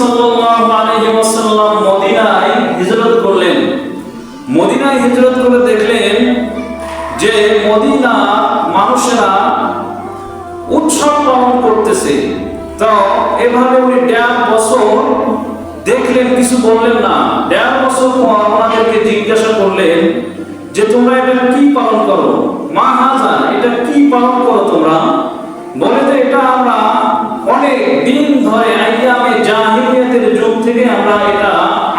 সাল্লাল্লাহু আলাইহি ওয়াসাল্লাম মদিনায় হিজরত করলেন। মদিনায় হিজরত করে দেখলেন যে মদিনা মানুষেরা উৎসব পালন করতেছে। তো এভাবে উনি 1.5 বছর দেখলেন, কিছু বললেন না। 1.5 বছর পর আমাদেরকে জিজ্ঞাসা করলেন যে তোমরা এটা কি পালন করো, মা হাজা, এটা কি পালন করো তোমরা? বলে যে এটা আমরা অনেক দিন ধরে আইয়ামে জাহিলিয়াতের যুগ থেকে আমরা এটা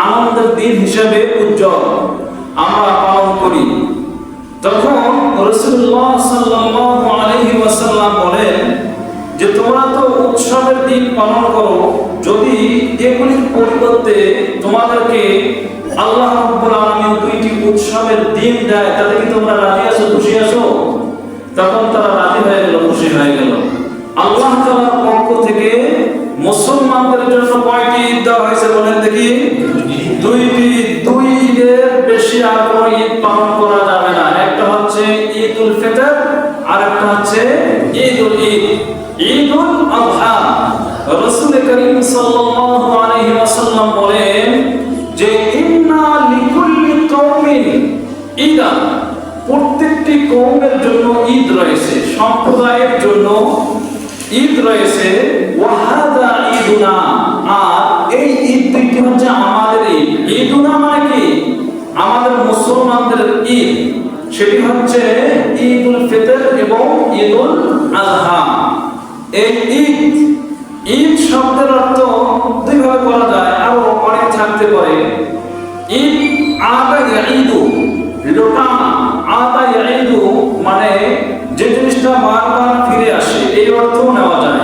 আনন্দের দিন হিসেবে উজ্জ্বল আমরা পালন করি। তখন রাসূলুল্লাহ সাল্লাল্লাহু আলাইহি ওয়াসাল্লাম বলেন যে তোমরা তো উৎসবের দিন পালন করো, যদি এগুলির পরিবর্তে তোমাদেরকে আল্লাহ রাব্বুল আলামিন 2টি উৎসবের দিন দেয়, তাতে কি তোমরা রাজি আছো, খুশি আছো? তখন তারা রাজি হয়ে গেল, খুশি হয়ে গেল। আল্লাহ তাআলার পক্ষ থেকে মুসলমানদের জন্য কয়টি ঈদ দেওয়া হয়েছে বলেন দেখি? 2টি। 2 ঈদের বেশি আর কোনো ঈদ পালন করা যাবে না। একটা হচ্ছে ঈদুল ফিতর আর একটা হচ্ছে ঈদুল ঈদ, ঈদুল আযহা। রাসূল করিম সাল্লাল্লাহু আলাইহি ওয়াসাল্লাম বলেন যে ইন্না লিকুল্লি কওমিন ঈদা, প্রত্যেকটি কওমের জন্য ঈদ রয়েছে, সম্প্রদায়ের জন্য ঈদ রয়েছে। ওয়া হাযা ঈদুনা, আর এই ঈদ দুইটি হচ্ছে আমাদের ঈদ। ঈদুনা মানে কি? আমাদের মুসলমানদের ঈদ। সেটি হচ্ছে ঈদুল ফিতর এবং ঈদুল আযহা। এই ঈদ, ঈদ শব্দের অর্থ দুইভাবে করা যায়, আরো অনেক থাকতে পারে। ঈদ আদা ইয়াঈদু, লোটানা। আদা ইয়াঈদু মানে যে জিনিসটা বারবার ফিরে আসে, এই অর্থও নেওয়া যায়।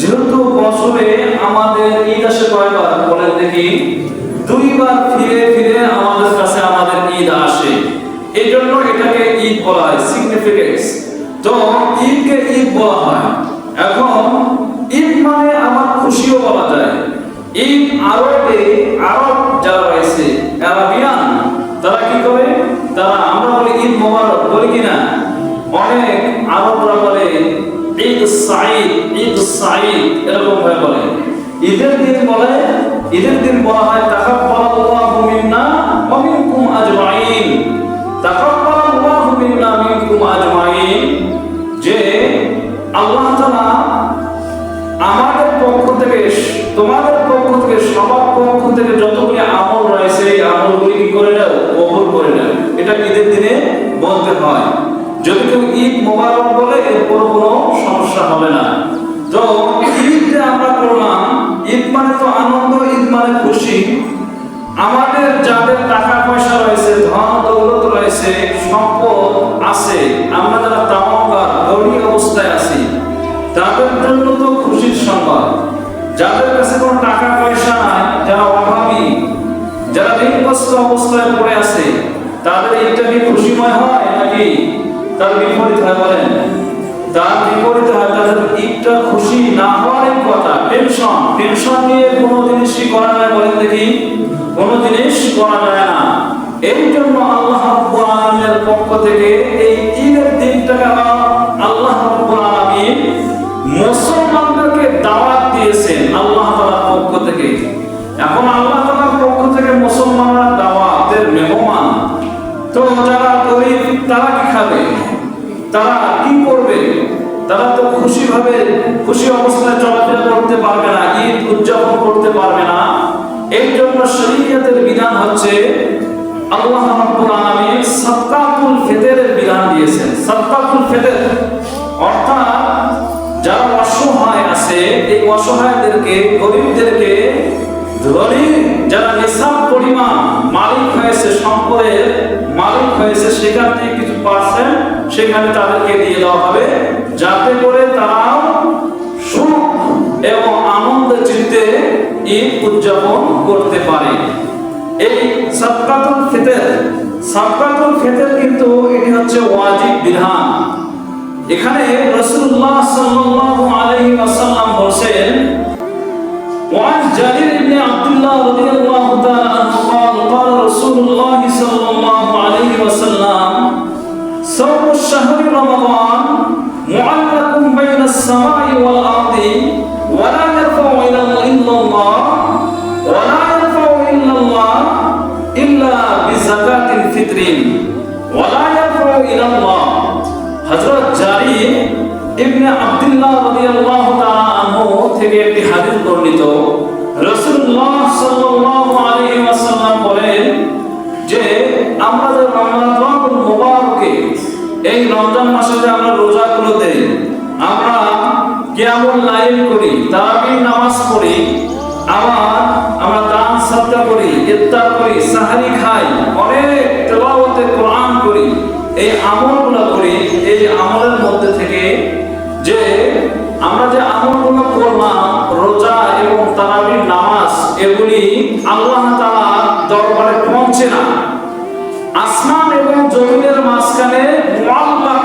যেহেতু বছরে আমাদের ঈদ আসে কয়বার বলেন দেখি? 2 বার ফিরে ফিরে আমাদের কাছে আমাদের ঈদ আসে, এই জন্য এটাকে ঈদ বলা হয়, সিগনিফিকেন্স। তো ঈদকে ঈদ বলা হয়। এখন ঈদ মানে আমার খুশিও বলা যায়। ঈদ আরবে, আরব যারা রয়েছে আরাবিয়ান, তারা কি করে? তারা, আমরা বলি ঈদ মোবারক, বলি কিনা? অনেক আরবরা বলে ঈদ সাঈদ, ঈদ সাঈদ, এরকম ভাবে বলে। ঈদের দিন বলে, ঈদের দিন বলা হয় তাকাব্বালাল্লাহু মিন্না ওয়া মিনকুম আজমাইন। তাকাব্বালাল্লাহু মিন্না ওয়া মিনকুম আজমাইন, যে আল্লাহ তাআলা আমাদের পক্ষ থেকে, তোমাদের পক্ষ থেকে, সবার পক্ষ থেকে যতগুলি আমল রয়েছে এই আমলগুলি কি করে নাও, কবুল করে নাও। এটা ঈদের দিনে বলতে হয়। যদি কেউ ঈদ মোবারক বলে এরপর কোনো সমস্যা হবে না। তো ঈদ যে আমরা করলাম, ঈদ মানে তো আনন্দ, ঈদ মানে খুশি। আমাদের যাদের টাকা পয়সা রয়েছে, ধন দৌলত রয়েছে, সম্পদ আছে, আমরা যারা তামামগার গরিব অবস্থায় আছি, তাদের জন্য তো খুশির সংবাদ। যাদের কাছে কোনো টাকা পয়সা নাই, যারা অভাবী, যারা ঋণগ্রস্ত অবস্থায় পড়ে আছে, তাদের ঈদটা কি খুশিময় হয় নাকি তার বিপরীত হয় বলেন? তার বিপরীত হয়, তাদের ঈদটা খুশি না হওয়ার কথা। টেনশন, টেনশন নিয়ে কোনো জিনিসই করা যায় বলেন দেখি? কোনো জিনিস করা যায় না। এই জন্য আল্লাহ রাব্বুল আলামিনের পক্ষ থেকে এই ঈদের দিনটাকে আল্লাহ রাব্বুল আলামিন মুসলমানদেরকে দাওয়াত দিয়েছেন আল্লাহ তাআলার পক্ষ থেকে। এখন আল্লাহ তাআলার পক্ষ থেকে মুসলমানরা দাওয়াতের মেহমান। তো যারা গরিব তারা কি খাবে, তারা কি করবে? তারা তো খুশিভাবে, খুশি অবস্থায় চলাফেরা করতে পারবে না, ঈদ উদযাপন করতে পারবে না। এই জন্য শরীয়তের বিধান হচ্ছে আল্লাহ রাব্বুল আলামিন সাদকাতুল ফিতরের বিধান দিয়েছেন। সাদকাতুল ফিতর অর্থাৎ যারা অসহায় আছে, এই অসহায়দেরকে, গরিবদেরকে, ধনী যারা নিসাব পরিমাণ মালিক হয়েছে, সম্পদের মালিক হয়েছে, সেখান থেকে কিছু পার্সেন্ট সেখানে তাদেরকে দিয়ে দেওয়া হবে, যাতে করে তারাও সুখ এবং আনন্দের চিত্তে ঈদ উদযাপন করতে পারে। এই সাদকাতুল ফিতর, সাদকাতুল ফিতর কিন্তু এটি হচ্ছে ওয়াজিব বিধান। এখানে রাসূলুল্লাহ সাল্লাল্লাহু আলাইহি ওয়াসাল্লাম বলেন, وعن جابر بن عبد الله رضي الله تعالى عنه قال قال رسول الله صلى الله عليه وسلم صوم الشهر رمضان معلق بين السماء والأرض ولا يرفع إلى الله বিশাইইন ওয়ালা ইয়ারফাউ ইলাল্লাহ। হযরত জারির ইবনে আব্দুল্লাহ রাদিয়াল্লাহু তাআলা আনহু থেকে একটি হাদিস বর্ণিত, রাসূলুল্লাহ সাল্লাল্লাহু আলাইহি ওয়াসাল্লাম বলেন যে আমরা যে রমজানুল মুবারকে, এই রমজান মাসে যে আমরা রোজাগুলো দেই, আমরা কিয়ামুল লাইল করি, তারাবির নামাজ পড়ি, আমরা দান সাদকা করি, ইফতার করি, সাহরি খাই, অনেক তেলাওয়াতে কোরআন করি, এই আমলগুলো করি। এই আমলের মধ্যে থেকে যে আমরা যে আমলগুলো করলাম, রোজা এবং তারাবির নামাজ, এগুলি আল্লাহ তাআলার দরবারে পৌঁছে না। আসমান এবং জমিনের মাঝখানে মুআল্লাক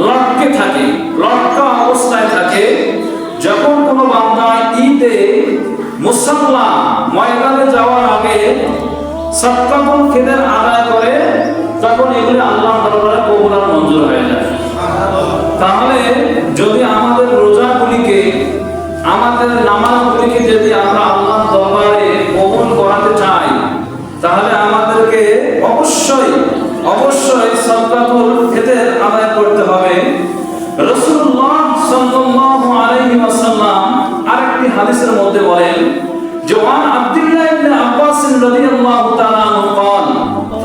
লটকে থাকে, লটকা অবস্থায় থাকে। যখন কোনো বান্দা ঈদে মুসাল্লা ময়দানে যাওয়ার আগে সাদকাতুল ফিতর আদায় করে, তখন এগুলি আল্লাহর দরবারে কবুল আর মঞ্জুর হয়ে যায়। তাহলে যদি আমাদের রোজাগুলিকে, আমাদের নামাজগুলিকে যদি আমরা আল্লাহর দরবারে কবুল করাতে চাই, তাহলে আমাদেরকে অবশ্যই সাদকাতুল ফিতর আদায় করতে হবে। রাসূলুল্লাহ সাল্লাল্লাহু আলাইহি ওয়াসাল্লাম আরেকটি হাদিসের মধ্যে বলেন যে ওয়ান আব্দুল্লাহ ইবনে আব্বাস রাদিয়াল্লাহু তাআলা আনহু قال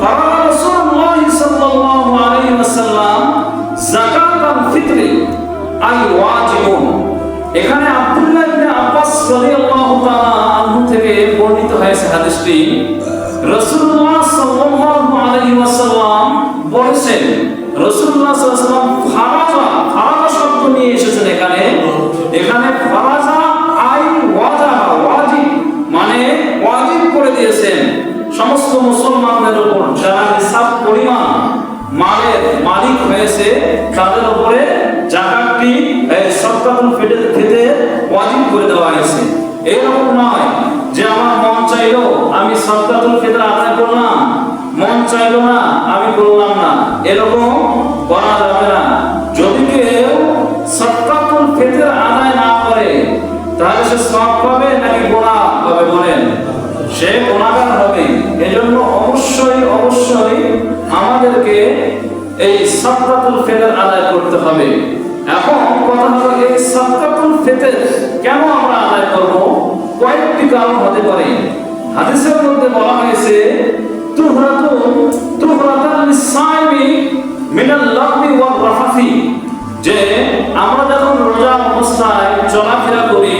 فرض رسول الله صلى الله عليه وسلم زكاة الفطر أي واجب। এখানে আব্দুল্লাহ ইবনে আব্বাস রাদিয়াল্লাহু তাআলা আনহু থেকে বর্ণিত হয়েছে হাদিসটি। রাসূলুল্লাহ সাল্লাল্লাহু আলাইহি ওয়াসাল্লাম বলেছেন, রাসূলুল্লাহ সাল্লাল্লাহু আলাইহি ওয়াসাল্লাম ফারাজা শব্দ নিয়ে এসেছেন এখানে ফারাজা আই ওয়াজাবা, ওয়াজিব মানে ওয়াজিব করে দিয়েছেন সমস্ত মুসলমানদের উপর, যারা নিসাব পরিমাণ মালের মালিক হয়েছে তাদের উপরে যাকাতটি, সাদকাতুল ফিতর ওয়াজিব করে দেওয়া হয়েছে। এরকম নয় যে আমার মন চাইলো আমি সাদকাতুল ফিতর আদায় করলাম, মন চাইলো না আমি করলাম না, এরকম করা যাবে না। যদি কেউ সাদকাতুল ফিতর আদায় না করে, তাহলে সে সওয়াব পাবে নাকি গুনাহ পাবে? বলেন, সে গুনাহগার হবে। এজন্য অবশ্যই আমাদেরকে এই সাদকাতুল ফিতর আদায় করতে হবে। এখন কথা হলো, এই সাদকাতুল ফিতর কেন আমরা আদায় করব? কয়েকটি কারণ হতে পারে। হাদিসের মধ্যে বলা হয়েছে তুহরাতুন লিসাইমি মিনাল লাগবি ওয়ার রাফাথি, যে আমরা যখন রোজা অবস্থায় চলাফেরা করি,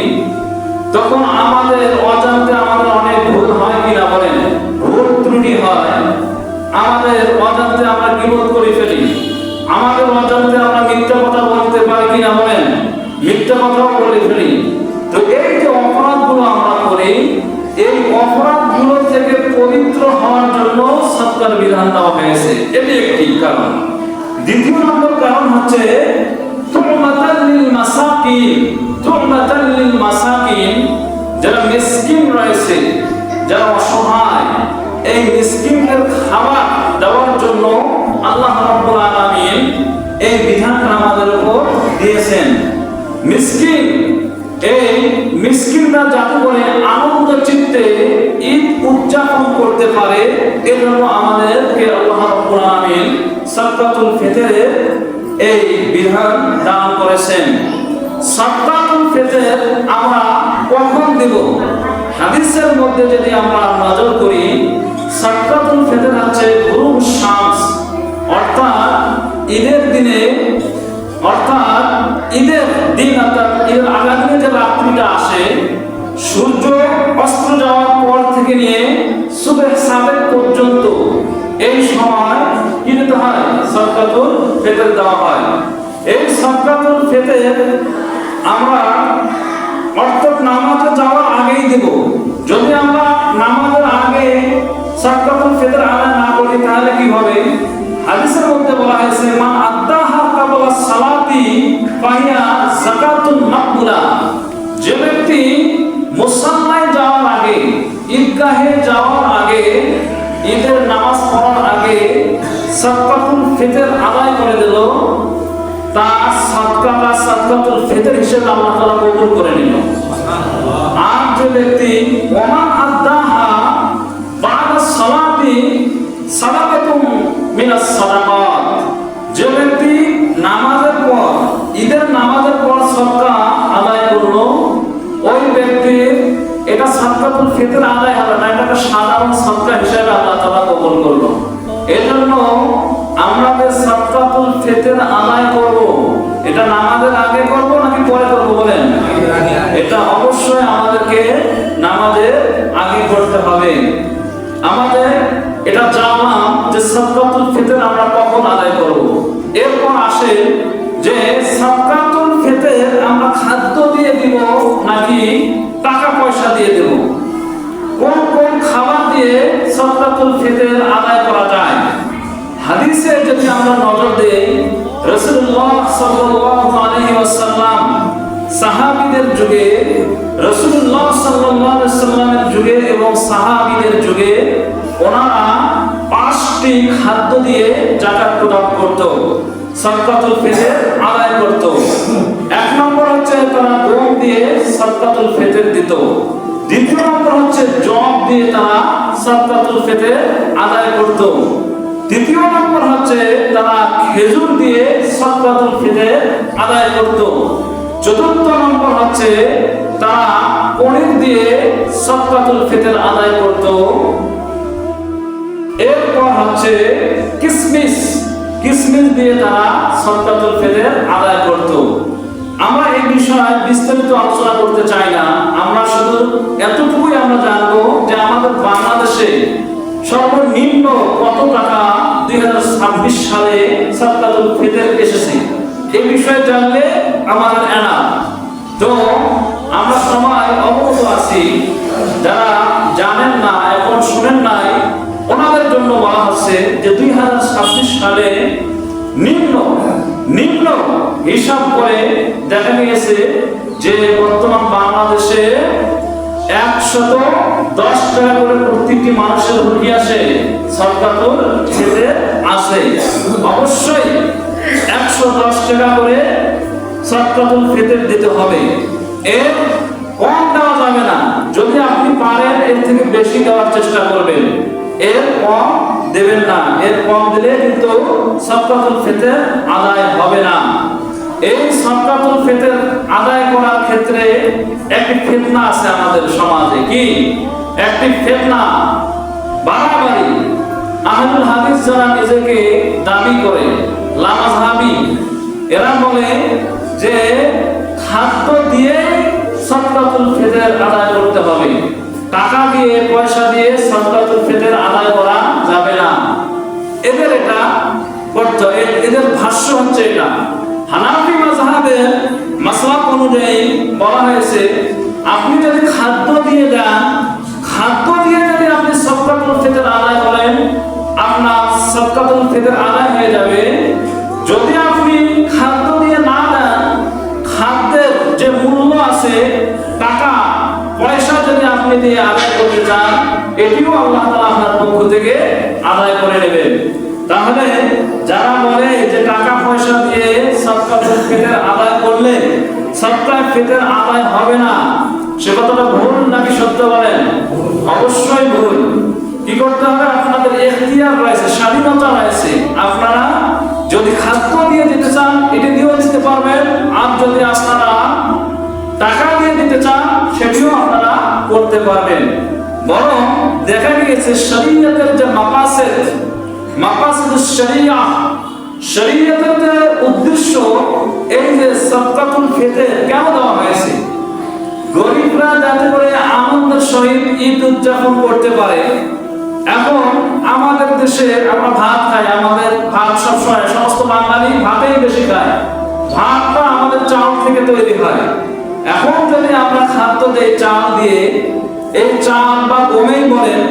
তখন আমাদের অজান্তে আমাদের অনেক ভুল হয় কিনা? বলেন, ভুল ত্রুটি হয়। আমাদের অজান্তে আমরা গীবত করে ফেলি, আমাদের অজান্তে আমরা মিথ্যা কথা বলতে পারি কিনা? বলেন, মিথ্যা কথাও বলে ফেলি। তো এই যে অপরাধগুলো আমরা করি, এই অপরাধগুলো থেকে পবিত্র হওয়ার জন্য সাদকার বিধান দেওয়া হয়েছে, এটি একটি কারণ। দ্বিতীয় নম্বর কারণ হচ্ছে তুমাতাল লিল মাসাকিন, যারা মিসকিন রয়েছে, যারা অসহায়, এই মিসকিনদের খাবার দেওয়ার জন্য আল্লাহ রাব্বুল আলামিন এই বিধানটা আমাদের উপর দিয়েছেন। মিসকিনরা যাতে করে আনন্দ চিত্তে ঈদ উদযাপন করতে পারে, এজন্য আমাদেরকে আল্লাহ রাব্বুল আলামিন সাদকাতুল ফিতরের এই বিধান দান করেছেন। সাদকাতুল ফিতর আমরা কখন দেব? হাদিসের মধ্যে যদি আমরা নজর করি, সাদকাতুল ফিতর হচ্ছে গুরুব শামস, অর্থাৎ ঈদের দিনে, অর্থাৎ ঈদের দিন, অর্থাৎ ঈদের আগের দিনে যে রাত্রিটা আসে, সূর্য অস্ত যাওয়ার পর থেকে নিয়ে সুবহ সাদেক পর্যন্ত, এই সময় কি দিতে হয়? সাদকাতুল ফিতর দেওয়া হয়। এই সাদকাতুল ফিতর আমরা অর্থাৎ নামাজে যাওয়ার আগেই দেব। যদি আমরা নামাজের আগে সাদকাতুল ফিতর আদায় না করি, তাহলে কি হবে? হাদিসের মধ্যে বলা হয়েছে মান আদাহা ক্বাবলা সালাতি ফাহিয়া যাকাতুন মাকবুলা, যে ব্যক্তি মুসাল্লায় যাওয়ার আগে, ঈদগাহে যাওয়ার আগে, ঈদের নামাজ পড়ার আগে সাদকাতুল ফিতর আদায় করে দিল, তার সাদকাটা সাদকাতুল ফিতর হিসেবে আল্লাহ তাআলা কবুল করে নিল। আর যে ব্যক্তি ওমান আদাহা বাদা সালাতি সাদাকাতুম মিনাস সাদাকাত, যে ব্যক্তি নামাজের পর, ঈদের নামাজের পর সদকা আদায় করলো, ওই ব্যক্তির এটা সাদকাতুল ফিতর আদায় হবে না, এটা একটা সাধারণ সদকা হিসেবে আল্লাহ তাআলা কবুল করলো। এজন্য আমরা যে সাদকাতুল ফিতর আদায় করব, এটা নামাজের আগে করব নাকি পরে করব বলেন? এটা অবশ্যই আমাদেরকে নামাজের আগে করতে হবে। আমাদের এটা জানলাম যে সাদকাতুল ফিতর আমরা কখন আদায় করব। এরপর আসে যে সাদকাতুল ফিতর আমরা খাদ্য দিয়ে দিব নাকি টাকা পয়সা দিয়ে দেব, কোন কোন খাবার দিয়ে সাদকাতুল ফিতর আদায় করা যায়। হাদিসে যদি আমরা নজর দেই, রাসূলুল্লাহ সাল্লাল্লাহু আলাইহি ওয়াসাল্লাম সাহাবীদের যুগে, রাসূলুল্লাহ সাল্লাল্লাহু আলাইহি ওয়াসাল্লামের যুগে এবং সাহাবীদের যুগে ওনারা 5টি খাদ্য দিয়ে যাকাত প্রদান করত, সাদকাতুল ফিতর আদায় করত। এক নম্বর হচ্ছে তারা গম দিয়ে সাদকাতুল ফিতর দিত। দ্বিতীয় নম্বর হচ্ছে জব দিয়ে তারা সাদকাতুল ফিতর আদায় করত। তৃতীয় নম্বর হচ্ছে তারা খেজুর দিয়ে সাদকাতুল ফিতর আদায় করত। চতুর্থ নম্বর হচ্ছে তারা পনির দিয়ে সাদকাতুল ফিতর আদায় করত। এরপর হচ্ছে কিশমিশ দিয়ে তারা সাদকাতুল ফিতর আদায় করত। আমরা এই বিষয়ে বিস্তারিত আলোচনা করতে চাই না, আমরা শুধু এতটুকুই আমরা জানবো যে আমাদের বাংলাদেশে সর্বনিম্ন কত টাকা 2026 সালে সাদকাতুল ফিতর এসেছে, এই বিষয়ে জানলে আমাদের এনাফ। তো আমরা সবাই অবগত আছি, যারা জানেন না, এখন শুনেন নাই, ওনাদের জন্য বলা হচ্ছে যে 2026 সালে নিম্ন হিসাব করে দেখা গিয়েছে যে বর্তমান বাংলাদেশে 110 টাকা করে প্রত্যেকটি মানুষের হুঁকি আসে, সাদকাতুল ফিতর আসে। অবশ্যই 110 টাকা করে সাদকাতুল ফিতর দিতে হবে, এর কম দেওয়া যাবে না। যদি আপনি পারেন এর থেকে বেশি দেওয়ার চেষ্টা করবেন, এর কম দেবেন না, এর কম দিলে কিন্তু সাদকাতুল ফিতর আদায় হবে না। এই সাদকাতুল ফিতর আদায় করার ক্ষেত্রে একটি ফিতনা আছে আমাদের সমাজে। কি একটি ফিতনা? বাড়াবাড়ি। আহলুল হাদিস যারা নিজেকে দাবি করে, লামাযহাবী, এরা বলে যে খাদ্য দিয়ে সাদকাতুল ফিতর আদায় করতে হবে, টাকা দিয়ে পয়সা দিয়ে সাদকাতুল ফিতর আদায় করা যাবে না। এদের এটা করতে, এদের ভাষ্য হচ্ছে এটা। হানাফি মাযহাবের মাসলাক অনুযায়ী বলা হয়েছে, আপনি যদি খাদ্য দিয়ে দেন, খাদ্য দিয়ে যদি আপনি সাদকাতুল ফিতর আদায় করেন, আপনার সাদকাতুল ফিতর আদায় হয়ে যাবে। যদি আপনি খাদ্য দিয়ে না দেন, খাদ্যের যে মূল্য আছে, টাকা পয়সা যদি আপনি দিয়ে আদায় করতে চান, এটিও আল্লাহ তাআলা আপনার পক্ষ থেকে আদায় করে নেবেন। তাহলে যারা বলে যে টাকা পয়সা দিয়ে সাদকাতুল ফিতর আদায় করলে সাদকাতুল ফিতর আদায় হবে না, সে কথাটা ভুল নাকি সত্য বলেন? অবশ্যই ভুল। কি করতে হবে? আপনাদের ইখতিয়ার রয়েছে, স্বাধীনতা রয়েছে। আপনারা যদি খাদ্য দিয়ে দিতে চান, এটি দিয়েও দিতে পারবেন, আর যদি আপনারা টাকা দিয়ে দিতে চান, সেটিও আপনারা করতে পারবেন। বরং দেখা গিয়েছে শরীয়তের যে মাকাসিদুশ শরিয়া, শরীয়তের যে উদ্দেশ্য, এই যে সাদকাতুল ফিতর কেন দেওয়া হয়েছে, গরিবরা যাতে করে আনন্দের সহিত ঈদ উদযাপন করতে পারে। এখন আমাদের দেশে আমরা ভাত খাই, আমাদের ভাত সবসময় সমস্ত বাঙালি ভাতেই বেশি খায়, ভাতটা আমাদের চাল থেকে তৈরি হয়। এখন যদি আমরা খাদ্য দেই চাল দিয়ে, এই চাল বা গমেই বলেন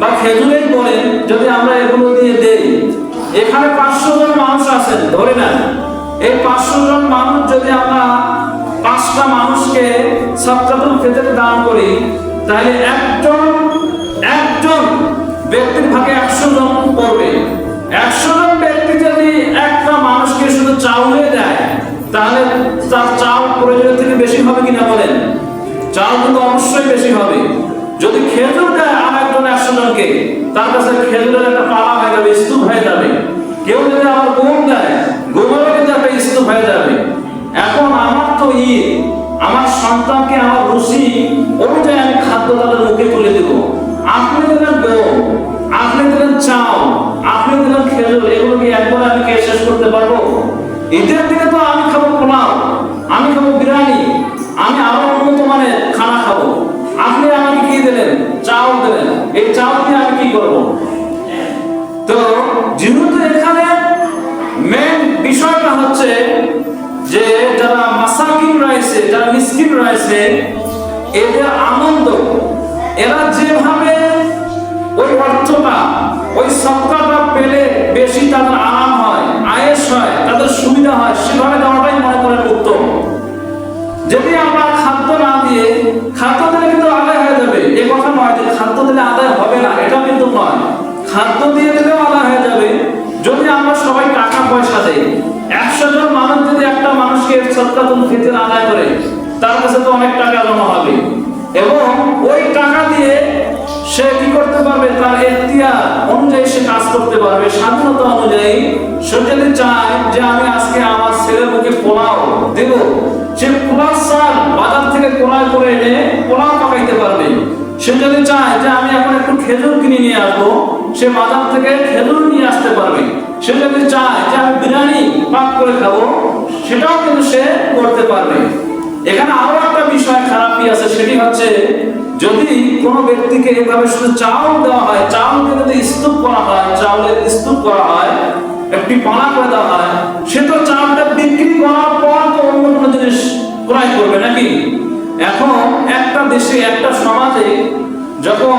বা খেজুরেই বলেন, যদি আমরা এগুলো দিয়ে দেই, এখানে 500 জন মানুষ আছেন ধরে নেন, এই 500 জন মানুষ যদি আমরা 5টা মানুষকে সাদকাতুল ফিতর দান করি, তাহলে একজন ব্যক্তির ভাগে 100 জন পড়বে। 100 জন ব্যক্তি যদি একটা মানুষকে শুধু চাউলে দেয়, তাহলে তার চাল প্রয়োজনের থেকে বেশি হবে কিনা বলেন? চাল কিন্তু অবশ্যই বেশি হবে। যদি খেজুর দেয় আর একজন 100 100 জনকে, তার কাছে খেজুরের একটা পালা হয়ে যাবে, স্তূপ হয়ে যাবে। কেউ যদি আমার গম দেয়, গমেরও কিন্তু একটা স্তূপ হয়ে যাবে। এখন আমার তো আমার সন্তানকে আমার রুচি অনুযায়ী আমি খাদ্য তাদের মুখে তুলে দেব। আপনি দিলেন গম, আপনি দিলেন চাল, আপনি দিলেন খেজুর, এগুলো কি একবার আমি কে শেষ করতে পারবো? ঈদের দিনে তো আমি খাবো পোলাও, আমি খাবো বিরিয়ানি, আমি আরো উন্নত মানের খানা খাবো। আপনি আমাকে কি দিলেন? চাউল দিলেন। এই চাউল দিয়ে আমি কি করব? তো যেহেতু এখানে মেন বিষয়টা হচ্ছে যে যারা মাসাকিন রয়েছে, যারা মিসকিন রয়েছে, এদের আনন্দ, এরা যেভাবে ওই অর্থটা, ওই সদকাটা পেলে বেশি তাদের আরাম হয়, আয়েশ হয়, তাদের সুবিধা হয়, সেভাবে দেওয়াটাই মনে করেন উত্তম। যদি আমরা খাদ্য না দিয়ে, খাদ্য দিলে কিন্তু আদায় হয়ে যাবে এ কথা নয় যে খাদ্য দিলে আদায় হবে না, এটা কিন্তু নয়। খাদ্য দিয়ে দিলেও আদায় হয়ে যাবে যদি আমরা সবাই টাকা পয়সা দেই। 100 জন মানুষ যদি একটা মানুষকে সদকাতুল ফিতর আদায় করে, তার কাছে তো অনেক টাকা জমা হবে, এবং ওই টাকা দিয়ে সে কি করতে পারবে? তার এখতিয়ার অনুযায়ী সে কাজ করতে পারবে, স্বাধীনতা অনুযায়ী। সে যদি চায় যে আমি আজকে আমার ছেলের মুখে পোলাও দেব, সে পোলাও চাল বাজার থেকে ক্রয় করে এনে পোলাও পাকাইতে পারবে। সে যদি চায় যে আমি এখন একটু খেজুর কিনে নিয়ে আসবো, সে বাজার থেকে খেজুর নিয়ে আসতে পারবে। সে যদি চায় যে আমি বিরিয়ানি পাক করে খাবো, সেটাও কিন্তু সে করতে পারবে। এখানে আরো একটা বিষয় খারাপই আছে, সেটি হচ্ছে যদি কোনো ব্যক্তিকে এভাবে শুধু চাউল দেওয়া হয়, চাউলকে যদি স্তূপ করা হয়, চাউলের স্তূপ করা হয়, একটি পানা করে দেওয়া হয়, সে তো চাউলটা বিক্রি করার পর তো অন্য কোনো জিনিস ক্রয় করবে নাকি? এখন একটা দেশে, একটা সমাজে যখন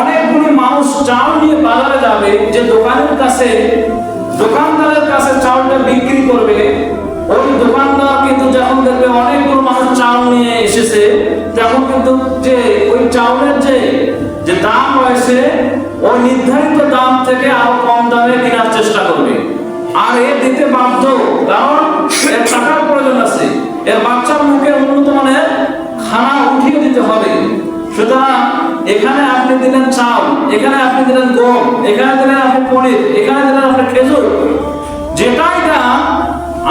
অনেকগুলো মানুষ চাউল নিয়ে বাজারে যাবে, যে দোকানের কাছে, দোকানদারের কাছে চাউলটা বিক্রি করবে, ওই দোকানদার কিন্তু যখন দেখবে অনেকগুলো মানুষ চাউল নিয়ে এসেছে, তখন কিন্তু যে ওই চাউলের যে দাম রয়েছে, ওই নির্ধারিত দাম থেকে আরো কম দামে কেনার চেষ্টা করবে। আর এ দিতে বাধ্য, কারণ এর টাকার প্রয়োজন আছে, এর বাচ্চার মুখে উন্নত মানের খানা উঠিয়ে দিতে হবে। সুতরাং এখানে আপনি দিলেন চাল, এখানে আপনি দিলেন গম, এখানে দিলেন আপনি পনির, এখানে দিলেন আপনি খেজুর, যেটাই দাম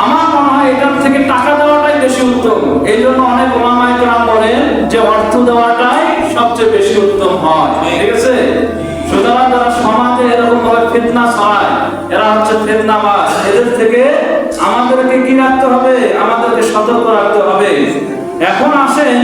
আমার মনে হয় এটার থেকে টাকা দেওয়াটাই বেশি উত্তম। এই জন্য অনেক ওলামায়ে কেরাম বলেন যে অর্থ দেওয়াটাই সবচেয়ে বেশি উত্তম হয়। ঠিক আছে? সুতরাং যারা সমাজে এরকম ভাবে ফিতনা ছড়ায়, এরা হচ্ছে ফিতনাবাজ। এদের থেকে আমাদেরকে কি রাখতে হবে? আমাদেরকে সতর্ক রাখতে হবে। এখন আসেন